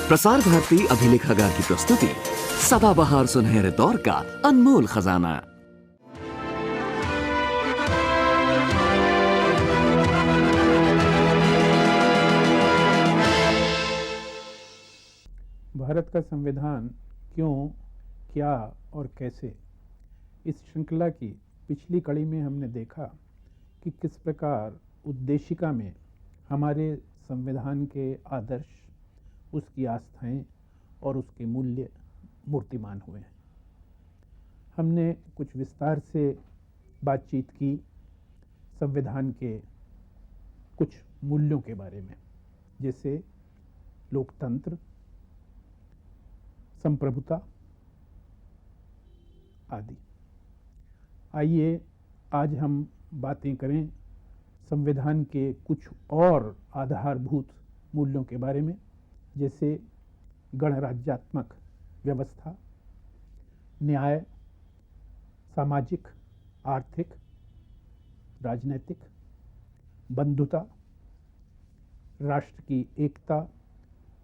प्रसार भारती अभिलेखागार की प्रस्तुति सदाबहार सुनहरे दौर का अनमोल खजाना। भारत का संविधान क्यों, क्या और कैसे, इस श्रृंखला की पिछली कड़ी में हमने देखा कि किस प्रकार उद्देशिका में हमारे संविधान के आदर्श, उसकी आस्थाएं और उसके मूल्य मूर्तिमान हुए हैं। हमने कुछ विस्तार से बातचीत की संविधान के कुछ मूल्यों के बारे में, जैसे लोकतंत्र, संप्रभुता आदि। आइए आज हम बातें करें संविधान के कुछ और आधारभूत मूल्यों के बारे में, जैसे गणराज्यात्मक व्यवस्था, न्याय, सामाजिक, आर्थिक, राजनैतिक, बंधुता, राष्ट्र की एकता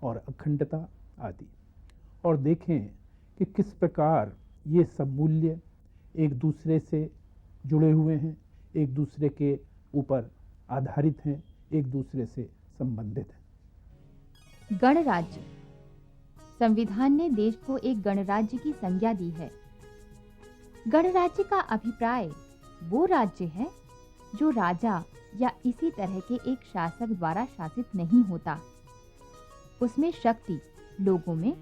और अखंडता आदि। और देखें कि किस प्रकार ये सब मूल्य एक दूसरे से जुड़े हुए हैं, एक दूसरे के ऊपर आधारित हैं, एक दूसरे से संबंधित हैं। गणराज्य। संविधान ने देश को एक गणराज्य की संज्ञा दी है। गणराज्य का अभिप्राय वो राज्य है जो राजा या इसी तरह के एक शासक द्वारा शासित नहीं होता। उसमें शक्ति लोगों में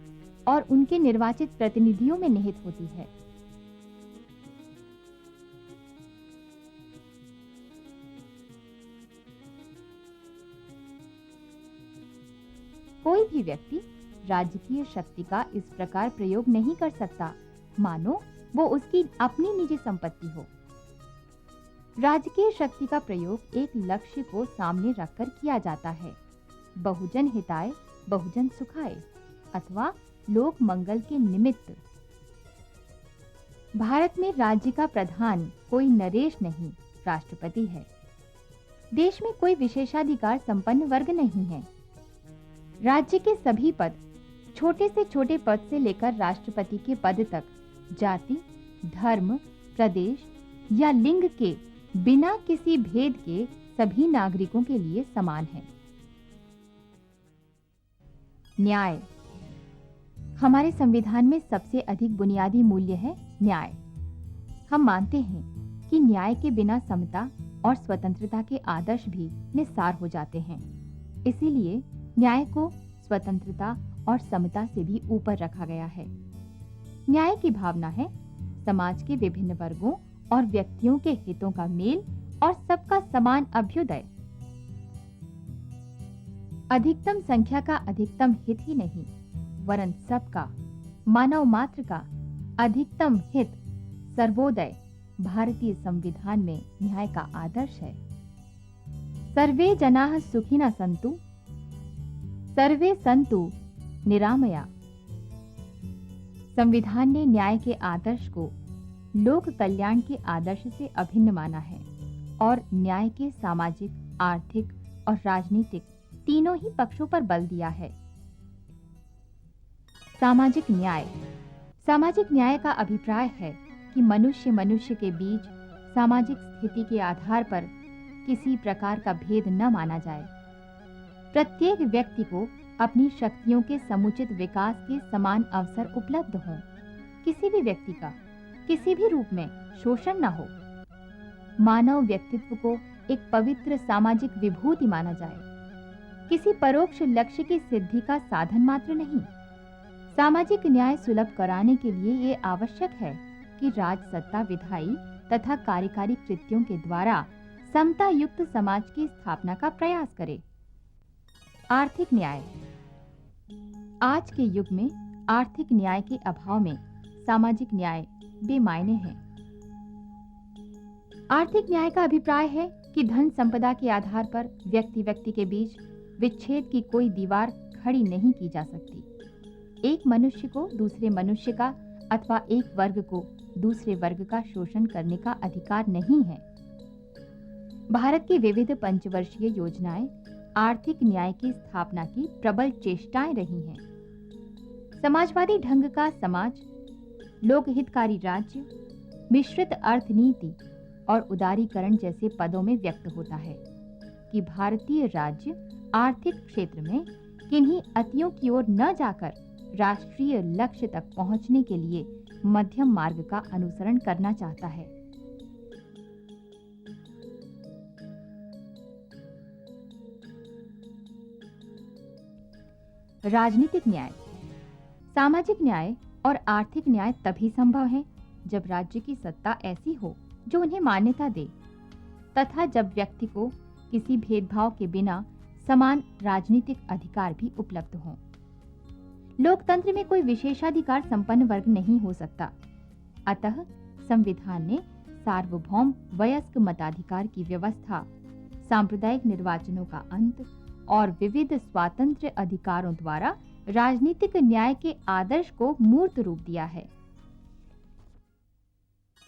और उनके निर्वाचित प्रतिनिधियों में निहित होती है। कोई भी व्यक्ति राजकीय शक्ति का इस प्रकार प्रयोग नहीं कर सकता मानो वो उसकी अपनी निजी संपत्ति हो। राजकीय शक्ति का प्रयोग एक लक्ष्य को सामने रखकर किया जाता है, बहुजन हिताय बहुजन सुखाय अथवा लोक मंगल के निमित्त। भारत में राज्य का प्रधान कोई नरेश नहीं, राष्ट्रपति है। देश में कोई विशेषाधिकार संपन्न वर्ग नहीं है। राज्य के सभी पद, छोटे से छोटे पद से लेकर राष्ट्रपति के पद तक, जाति, धर्म, प्रदेश या लिंग के बिना किसी भेद के सभी नागरिकों के लिए समान है। न्याय। हमारे संविधान में सबसे अधिक बुनियादी मूल्य है न्याय। हम मानते हैं कि न्याय के बिना समता और स्वतंत्रता के आदर्श भी निस्सार हो जाते हैं। इसीलिए न्याय को स्वतंत्रता और समता से भी ऊपर रखा गया है। न्याय की भावना है समाज के विभिन्न वर्गों और व्यक्तियों के हितों का मेल और सबका समान अभ्युदय। अधिकतम संख्या का अधिकतम हित ही नहीं, वरन सबका, मानव मात्र का अधिकतम हित, सर्वोदय भारतीय संविधान में न्याय का आदर्श है। सर्वे जनाः सुखिनः सन्तु, सर्वे सन्तु निरामया। संविधान ने न्याय के आदर्श को लोक कल्याण के आदर्श से अभिन्न माना है और न्याय के सामाजिक, आर्थिक और राजनीतिक तीनों ही पक्षों पर बल दिया है। सामाजिक न्याय। सामाजिक न्याय का अभिप्राय है कि मनुष्य मनुष्य के बीच सामाजिक स्थिति के आधार पर किसी प्रकार का भेद न माना जाए। प्रत्येक व्यक्ति को अपनी शक्तियों के समुचित विकास के समान अवसर उपलब्ध हों। किसी भी व्यक्ति का किसी भी रूप में शोषण न हो। मानव व्यक्तित्व को एक पवित्र सामाजिक विभूति माना जाए, किसी परोक्ष लक्ष्य की सिद्धि का साधन मात्र नहीं। सामाजिक न्याय सुलभ कराने के लिए ये आवश्यक है कि राजसत्ता विधायी तथा कार्यकारी कृत्यों के द्वारा समता युक्त समाज की स्थापना का प्रयास करे। आर्थिक न्याय। आज के युग में आर्थिक न्याय के अभाव में सामाजिक न्याय बेमायने है। आर्थिक न्याय का अभिप्राय है कि धन संपदा के आधार पर व्यक्ति व्यक्ति के बीच विच्छेद की कोई दीवार खड़ी नहीं की जा सकती। एक मनुष्य को दूसरे मनुष्य का अथवा एक वर्ग को दूसरे वर्ग का शोषण करने का अधिकार नहीं है। भारत की विविध पंचवर्षीय योजनाएं आर्थिक न्याय की स्थापना की प्रबल चेष्टाएं रही हैं। समाजवादी ढंग का समाज, लोकहितकारी राज्य, मिश्रित अर्थनीति और उदारीकरण जैसे पदों में व्यक्त होता है कि भारतीय राज्य आर्थिक क्षेत्र में किन्हीं अतियों की ओर न जाकर राष्ट्रीय लक्ष्य तक पहुंचने के लिए मध्यम मार्ग का अनुसरण करना चाहता है। राजनीतिक न्याय। सामाजिक न्याय और आर्थिक न्याय तभी संभव है जब राज्य की सत्ता ऐसी हो जो उन्हें मान्यता दे, तथा जब व्यक्ति को किसी भेदभाव के बिना समान राजनीतिक अधिकार भी उपलब्ध हों। लोकतंत्र में कोई विशेषाधिकार संपन्न वर्ग नहीं हो सकता। अतः संविधान ने सार्वभौम वयस्क मताधिकार की व्यवस्था, सांप्रदायिक निर्वाचनों का अंत और विविध स्वातंत्र्य अधिकारों द्वारा राजनीतिक न्याय के आदर्श को मूर्त रूप दिया है।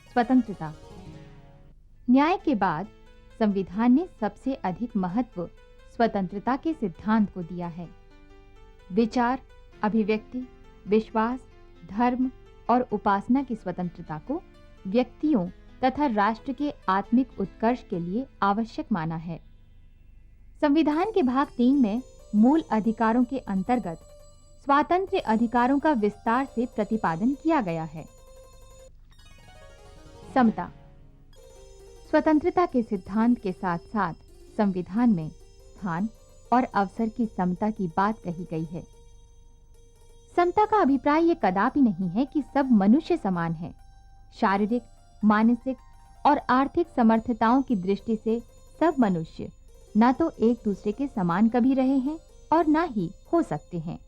स्वतंत्रता। न्याय के बाद संविधान ने सबसे अधिक महत्व स्वतंत्रता के सिद्धांत को दिया है। विचार, अभिव्यक्ति, विश्वास, धर्म और उपासना की स्वतंत्रता को व्यक्तियों तथा राष्ट्र के आत्मिक उत्कर्ष के लिए आवश्यक माना है। संविधान के भाग 3 में मूल अधिकारों के अंतर्गत स्वातंत्र्य अधिकारों का विस्तार से प्रतिपादन किया गया है। समता। स्वतंत्रता के सिद्धांत के साथ साथ संविधान में स्थान और अवसर की समता की बात कही गई है। समता का अभिप्राय यह कदापि नहीं है कि सब मनुष्य समान हैं। शारीरिक, मानसिक और आर्थिक समर्थताओं की दृष्टि से सब मनुष्य न तो एक दूसरे के समान कभी रहे हैं और न ही हो सकते हैं।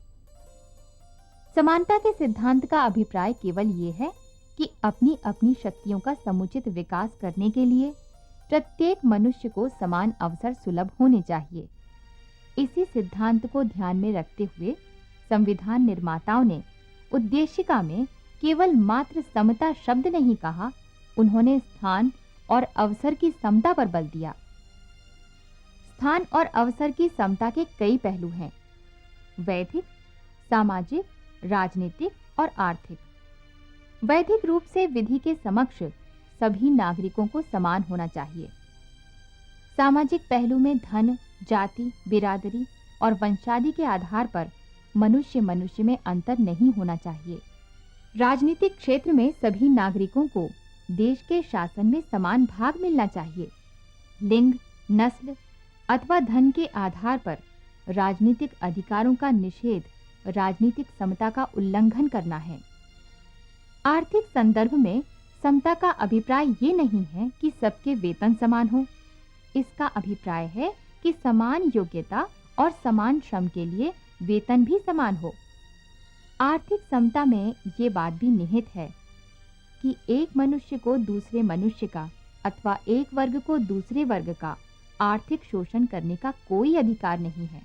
समानता के सिद्धांत का अभिप्राय केवल ये है कि अपनी अपनी शक्तियों का समुचित विकास करने के लिए प्रत्येक मनुष्य को समान अवसर सुलभ होने चाहिए। इसी सिद्धांत को ध्यान में रखते हुए संविधान निर्माताओं ने उद्देशिका में केवल मात्र समता शब्द नहीं कहा, उन्होंने स्थान और अवसर की समता पर बल दिया। स्थान और अवसर की समता के कई पहलू हैं: वैधिक, सामाजिक, राजनीतिक और आर्थिक। वैधिक रूप से विधि के समक्ष सभी नागरिकों को समान होना चाहिए। सामाजिक पहलू में धन, जाति, बिरादरी और वंशादि के आधार पर मनुष्य मनुष्य में अंतर नहीं होना चाहिए। राजनीतिक क्षेत्र में सभी नागरिकों को देश के शासन में समान भाग मिलना चाहिए। लिंग, नस्ल अथवा धन के आधार पर राजनीतिक अधिकारों का निषेध राजनीतिक समता का उल्लंघन करना है। आर्थिक संदर्भ में समता का अभिप्राय ये नहीं है कि सबके वेतन समान हो। इसका अभिप्राय है कि समान योग्यता और समान श्रम के लिए वेतन भी समान हो। आर्थिक समता में ये बात भी निहित है कि एक मनुष्य को दूसरे मनुष्य का अथवा एक वर्ग को दूसरे वर्ग का आर्थिक शोषण करने का कोई अधिकार नहीं है।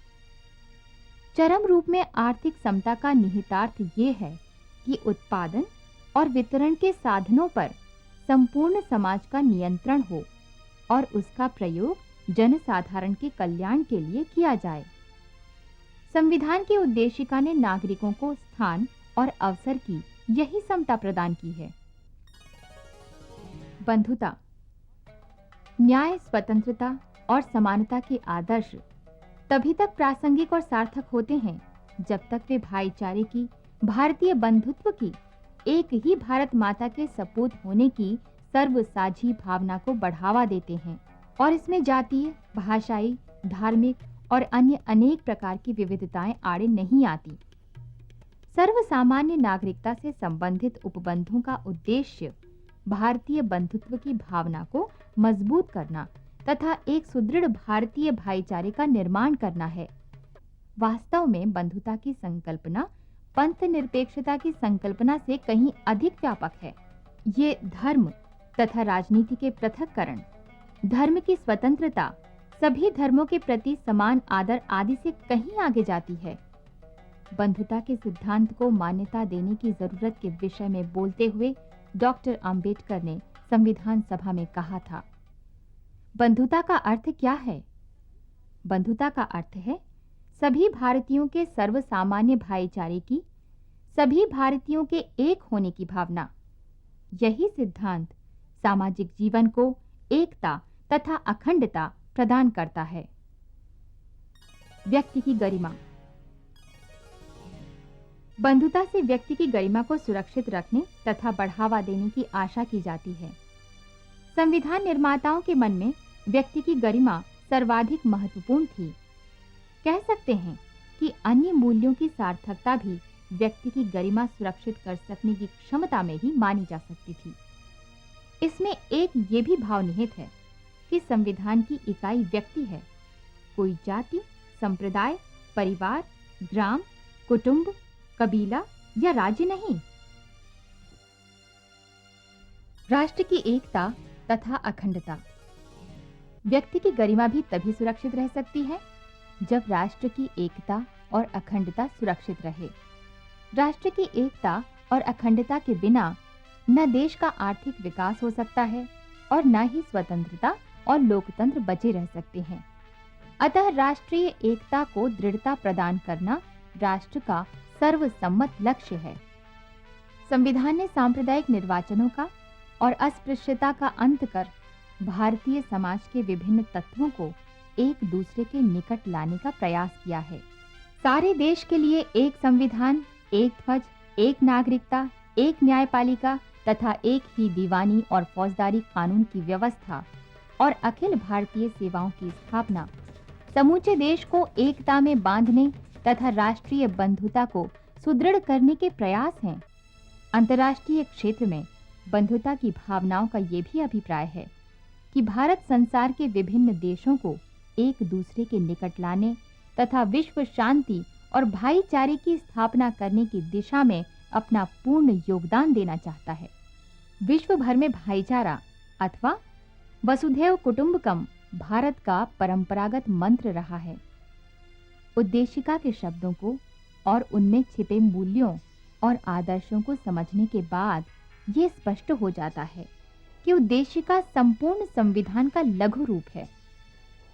चरम रूप में आर्थिक समता का निहितार्थ ये है कि उत्पादन और वितरण के साधनों पर संपूर्ण समाज का नियंत्रण हो और उसका प्रयोग जनसाधारण के कल्याण के लिए किया जाए। संविधान की उद्देशिका ने नागरिकों को स्थान और अवसर की यही समता प्रदान की है। बंधुता। न्याय, स्वतंत्रता और समानता के आदर्श तभी तक प्रासंगिक और सार्थक होते हैं जब तक वे भाईचारे की, भारतीय बंधुत्व की, एक ही भारत माता के सपूत होने की सर्वसाझी भावना को बढ़ावा देते हैं और इसमें जातीय, भाषाई, धार्मिक और अन्य अनेक प्रकार की विविधताएं आड़े नहीं आती। सर्वसामान्य नागरिकता से संबंधित उपबंधों का उद्देश्य भारतीय बंधुत्व की भावना को मजबूत करना तथा एक सुदृढ़ भारतीय भाईचारे का निर्माण करना है। वास्तव में बंधुता की संकल्पना पंथ निरपेक्षता की संकल्पना से कहीं अधिक व्यापक है। ये धर्म तथा राजनीति के पृथक्करण, धर्म की स्वतंत्रता, सभी धर्मों के प्रति समान आदर आदि से कहीं आगे जाती है। बंधुता के सिद्धांत को मान्यता देने की जरूरत के विषय में बोलते हुए डॉक्टर अंबेडकर ने संविधान सभा में कहा था, बंधुता का अर्थ क्या है? बंधुता का अर्थ है सभी भारतीयों के सर्वसामान्य भाईचारे की, सभी भारतीयों के एक होने की भावना। यही सिद्धांत सामाजिक जीवन को एकता तथा अखंडता प्रदान करता है। व्यक्ति की गरिमा। बंधुता से व्यक्ति की गरिमा को सुरक्षित रखने तथा बढ़ावा देने की आशा की जाती है। संविधान निर्माताओं के मन में व्यक्ति की गरिमा सर्वाधिक महत्वपूर्ण थी। कह सकते हैं कि अन्य मूल्यों की सार्थकता भी व्यक्ति की गरिमा सुरक्षित कर सकने की क्षमता में ही मानी जा सकती थी। इसमें एक ये भी भाव निहित है कि संविधान की इकाई व्यक्ति है, कोई जाति, संप्रदाय, परिवार, ग्राम, कुटुंब, कबीला या राज्य नहीं। राष्ट्र की एकता तथा अखंडता। व्यक्ति की गरिमा भी तभी सुरक्षित रह सकती है जब राष्ट्र की एकता और अखंडता सुरक्षित रहे। राष्ट्र की एकता और अखंडता के बिना न देश का आर्थिक विकास हो सकता है और न ही स्वतंत्रता और लोकतंत्र बचे रह सकते हैं। अतः राष्ट्रीय एकता को दृढ़ता प्रदान करना राष्ट्र का सर्वसम्मत लक्ष्य है। संविधान ने सांप्रदायिक निर्वाचनों का और अस्पृश्यता का अंत कर भारतीय समाज के विभिन्न तत्वों को एक दूसरे के निकट लाने का प्रयास किया है। सारे देश के लिए एक संविधान, एक ध्वज, एक नागरिकता, एक न्यायपालिका तथा एक ही दीवानी और फौजदारी कानून की व्यवस्था और अखिल भारतीय सेवाओं की स्थापना समूचे देश को एकता में बांधने तथा राष्ट्रीय बंधुता को सुदृढ़ करने के प्रयास हैं। अंतर्राष्ट्रीय क्षेत्र में बंधुता की भावनाओं का ये भी अभिप्राय है कि भारत संसार के विभिन्न देशों को एक दूसरे के निकट लाने तथा विश्व शांति और भाईचारे की स्थापना करने की दिशा में अपना पूर्ण योगदान देना चाहता है। विश्व भर में भाईचारा अथवा वसुधैव कुटुंबकम भारत का परंपरागत मंत्र रहा है। उद्देशिका के शब्दों को और उनमें छिपे मूल्यों और आदर्शों को समझने के बाद ये स्पष्ट हो जाता है कि उद्देशिका संपूर्ण संविधान का लघु रूप है।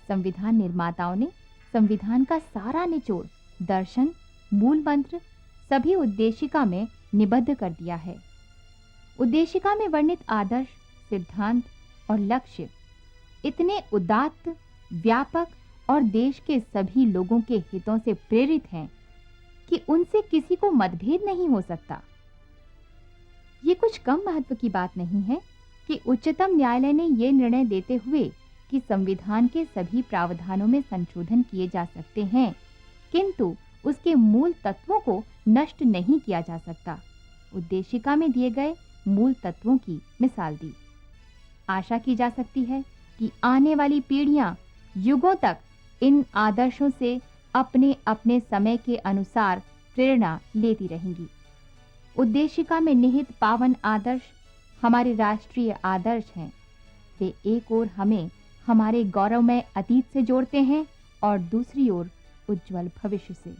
संविधान निर्माताओं ने संविधान का सारा निचोड़, दर्शन, मूल मंत्र सभी उद्देशिका में निबद्ध कर दिया है। उद्देशिका में वर्णित आदर्श, सिद्धांत और लक्ष्य इतने उदात्त, व्यापक और देश के सभी लोगों के हितों से प्रेरित हैं कि उनसे किसी को मतभेद नहीं हो सकता। ये कुछ कम महत्व की बात नहीं है कि उच्चतम न्यायालय ने यह निर्णय देते हुए कि संविधान के सभी प्रावधानों में संशोधन किए जा सकते हैं, किंतु उसके मूल तत्वों को नष्ट नहीं किया जा सकता, उद्देशिका में दिए गए मूल तत्वों की मिसाल दी। आशा की जा सकती है कि आने वाली पीढ़ियां युगों तक इन आदर्शों से अपने अपने समय के अनुसार प्रेरणा लेती रहेंगी। उद्देशिका में निहित पावन आदर्श हमारे राष्ट्रीय आदर्श हैं। वे एक ओर हमें हमारे गौरवमय अतीत से जोड़ते हैं और दूसरी ओर उज्जवल भविष्य से।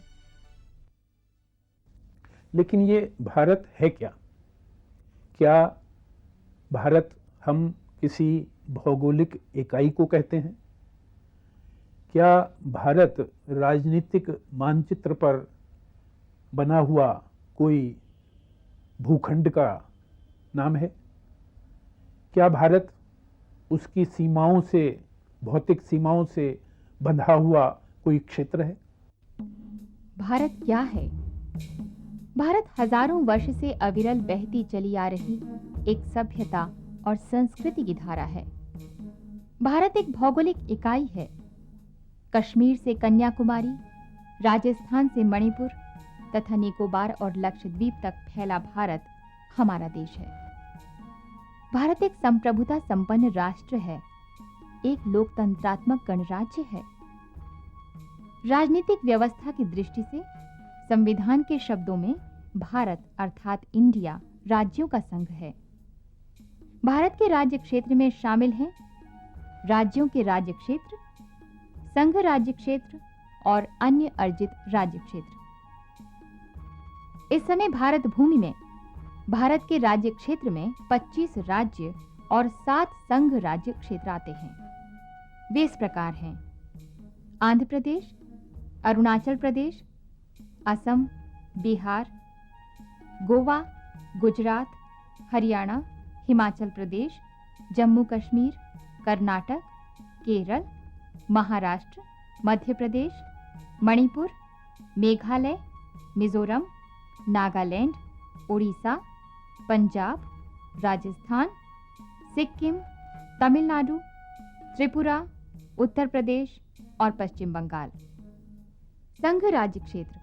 लेकिन ये भारत है क्या? क्या भारत हम किसी भौगोलिक इकाई को कहते हैं? क्या भारत राजनीतिक मानचित्र पर बना हुआ कोई भूखंड का नाम है? क्या भारत उसकी सीमाओं से, भौतिक सीमाओं से बंधा हुआ कोई क्षेत्र है? भारत क्या है? भारत हजारों वर्ष से अविरल बहती चली आ रही एक सभ्यता और संस्कृति की धारा है। भारत एक भौगोलिक इकाई है। कश्मीर से कन्याकुमारी, राजस्थान से मणिपुर तथा निकोबार और लक्षद्वीप तक फैला भारत हमारा देश है। भारत एक संप्रभुता संपन्न राष्ट्र है, एक लोकतंत्रात्मक गणराज्य है। राजनीतिक व्यवस्था की दृष्टि से संविधान के शब्दों में भारत अर्थात इंडिया राज्यों का संघ है। भारत के राज्य क्षेत्र में शामिल हैं राज्यों के राज्य क्षेत्र, संघ राज्य क्षेत्र और अन्य अर्जित राज्य क्षेत्र। इस समय भारत भूमि में भारत के राज्य क्षेत्र में 25 राज्य और 7 संघ राज्य क्षेत्र आते हैं। वे इस प्रकार हैं: आंध्र प्रदेश, अरुणाचल प्रदेश, असम, बिहार, गोवा, गुजरात, हरियाणा, हिमाचल प्रदेश, जम्मू कश्मीर, कर्नाटक, केरल, महाराष्ट्र, मध्य प्रदेश, मणिपुर, मेघालय, मिजोरम, नागालैंड, उड़ीसा, पंजाब, राजस्थान, सिक्किम, तमिलनाडु, त्रिपुरा, उत्तर प्रदेश और पश्चिम बंगाल। संघ राज्य क्षेत्र: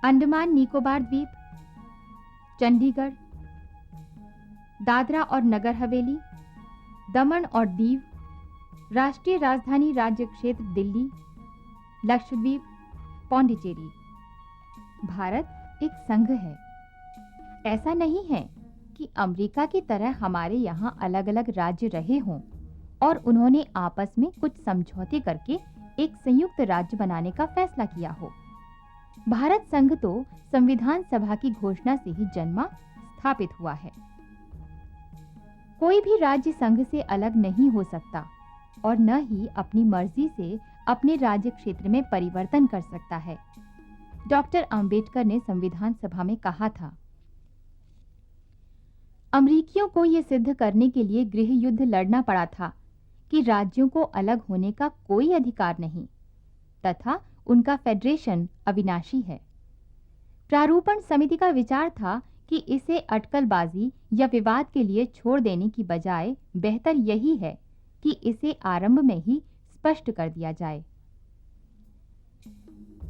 अंडमान निकोबार द्वीप, चंडीगढ़, दादरा और नगर हवेली, दमन और दीव, राष्ट्रीय राजधानी राज्य क्षेत्र दिल्ली, लक्षद्वीप, पौंडीचेरी। भारत एक संघ है। ऐसा नहीं है कि अमेरिका की तरह हमारे यहाँ अलग अलग राज्य रहे हों और उन्होंने आपस में कुछ समझौते करके एक संयुक्त राज्य बनाने का फैसला किया हो। भारत संघ तो संविधान सभा की घोषणा से ही जन्मा, स्थापित हुआ है। कोई भी राज्य संघ से अलग नहीं हो सकता और न ही अपनी मर्जी से अपने राज्य क्षेत्र में परिवर्तन कर सकता है। डॉक्टर अंबेडकर ने संविधान सभा में कहा था, अमरीकियों को यह सिद्ध करने के लिए गृह युद्ध लड़ना पड़ा था कि राज्यों को अलग होने का कोई अधिकार नहीं तथा उनका फेडरेशन अविनाशी है। प्रारूपण समिति का विचार था कि इसे अटकलबाजी या विवाद के लिए छोड़ देने की बजाय बेहतर यही है कि इसे आरंभ में ही स्पष्ट कर दिया जाए।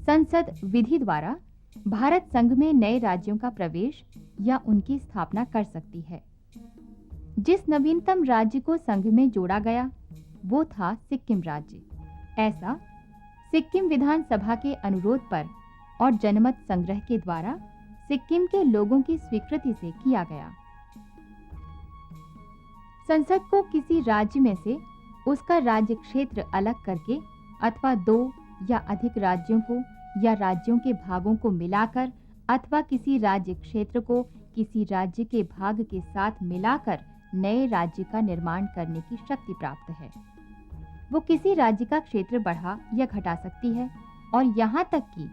संसद विधि द्वारा भारत संघ में नए राज्यों का प्रवेश या उनकी स्थापना कर सकती है। जिस नवीनतम राज्य को संघ में जोड़ा गया वो था सिक्किम राज्य। ऐसा सिक्किम विधानसभा के अनुरोध पर और जनमत संग्रह के द्वारा सिक्किम के लोगों की स्वीकृति से किया गया। संसद को किसी राज्य में से उसका राज्य क्षेत्र अलग करके अथवा दो या अधिक राज्यों को या राज्यों के भागों को मिलाकर अथवा किसी राज्य क्षेत्र को किसी राज्य के भाग के साथ मिलाकर नए राज्य का निर्माण करने की शक्ति प्राप्त है। वो किसी राज्य का क्षेत्र बढ़ा या घटा सकती है और यहाँ तक कि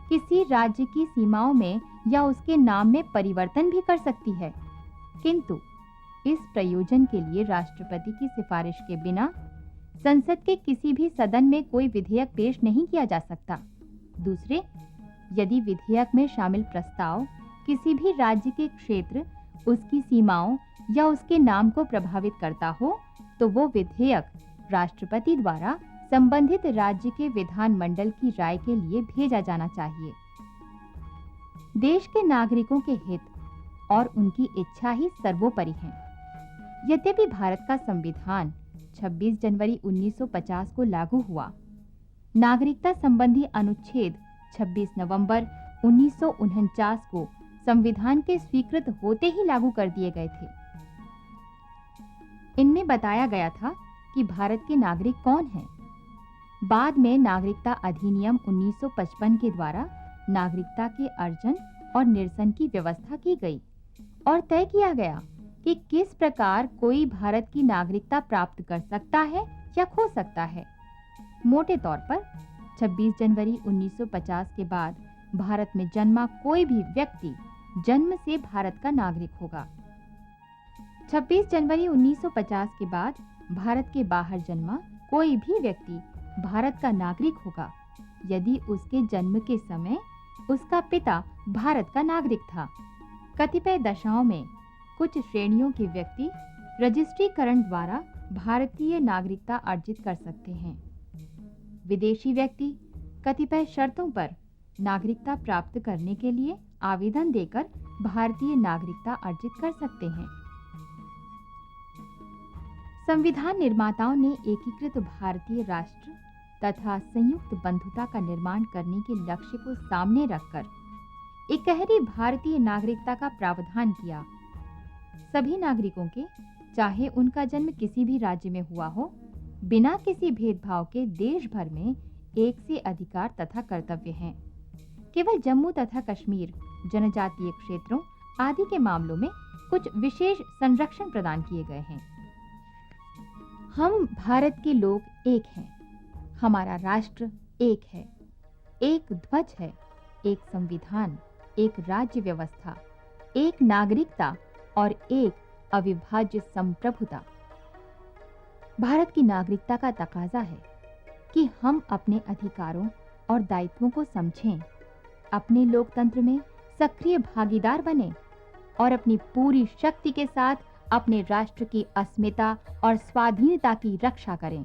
किसी राज्य की सीमाओं में या उसके नाम में परिवर्तन भी कर सकती है, किंतु इस प्रयोजन के लिए राष्ट्रपति की सिफारिश के बिना संसद के किसी भी सदन में कोई विधेयक पेश नहीं किया जा सकता। दूसरे, यदि विधेयक में शामिल प्रस्ताव किसी भी राज्य के क्षेत्र, उसकी सीमाओं या उसके नाम को प्रभावित करता हो तो वो विधेयक राष्ट्रपति द्वारा संबंधित राज्य के विधानमंडल की राय के लिए भेजा जाना चाहिए। देश के नागरिकों के हित और उनकी इच्छा ही सर्वोपरि है। यद्यपि भारत का संविधान 26 जनवरी 1950 को लागू हुआ, नागरिकता संबंधी अनुच्छेद 26 नवंबर 1949 को संविधान के स्वीकृत होते ही लागू कर दिए गए थे। इनमें बताया गया था कि भारत के नागरिक कौन हैं। बाद में नागरिकता अधिनियम 1955 के द्वारा नागरिकता के अर्जन और निरसन की व्यवस्था की गई और तय किया गया कि किस प्रकार कोई भारत की नागरिकता प्राप्त कर सकता है या खो सकता है। मोटे तौर पर 26 जनवरी 1950 के बाद भारत में जन्मा कोई भी व्यक्ति जन्म से भारत का नागरिक होगा। 26 जनवरी 1950 के बाद भारत के बाहर जन्मा कोई भी व्यक्ति भारत का नागरिक होगा यदि उसके जन्म के समय उसका पिता भारत का नागरिक था। कतिपय दशाओं में कुछ श्रेणियों के व्यक्ति रजिस्ट्रीकरण द्वारा भारतीय नागरिकता अर्जित कर सकते हैं। विदेशी व्यक्ति कतिपय शर्तों पर नागरिकता प्राप्त करने के लिए आवेदन देकर भारतीय नागरिकता अर्जित कर सकते हैं। संविधान निर्माताओं ने एकीकृत भारतीय राष्ट्र तथा संयुक्त बंधुता का निर्माण करने के लक्ष्य को सामने रखकर इकहरी भारतीय नागरिकता का प्रावधान किया। सभी नागरिकों के, चाहे उनका जन्म किसी भी राज्य में हुआ हो, बिना किसी भेदभाव के देश भर में एक से अधिकार तथा कर्तव्य हैं। केवल जम्मू तथा कश्मीर, जनजातीय क्षेत्रों आदि के मामलों में कुछ विशेष संरक्षण प्रदान किए गए हैं। हम भारत के लोग एक हैं, हमारा राष्ट्र एक है, एक ध्वज है, एक संविधान, एक राज्य व्यवस्था, एक नागरिकता और एक अविभाज्य संप्रभुता। भारत की नागरिकता का तकाजा है कि हम अपने अधिकारों और दायित्वों को समझें, अपने लोकतंत्र में सक्रिय भागीदार बने और अपनी पूरी शक्ति के साथ अपने राष्ट्र की अस्मिता और स्वाधीनता की रक्षा करें।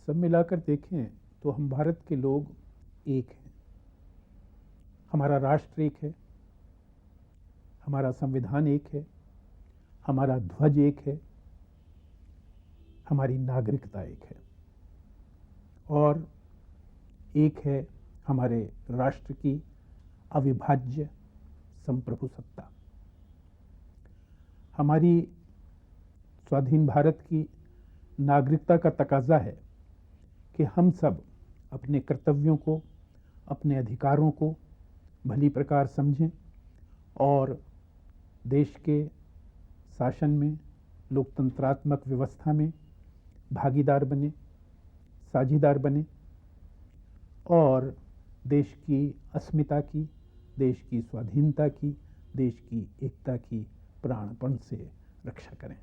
सब मिलाकर देखें तो हम भारत के लोग एक हैं। हमारा राष्ट्र एक है, हमारा संविधान एक है, हमारा ध्वज एक है, हमारी नागरिकता एक है और एक है हमारे राष्ट्र की अविभाज्य संप्रभु सत्ता। हमारी स्वाधीन भारत की नागरिकता का तकाजा है कि हम सब अपने कर्तव्यों को, अपने अधिकारों को भली प्रकार समझें और देश के शासन में, लोकतंत्रात्मक व्यवस्था में भागीदार बने, साझीदार बने और देश की अस्मिता की, देश की स्वाधीनता की, देश की एकता की प्राणपण से रक्षा करें।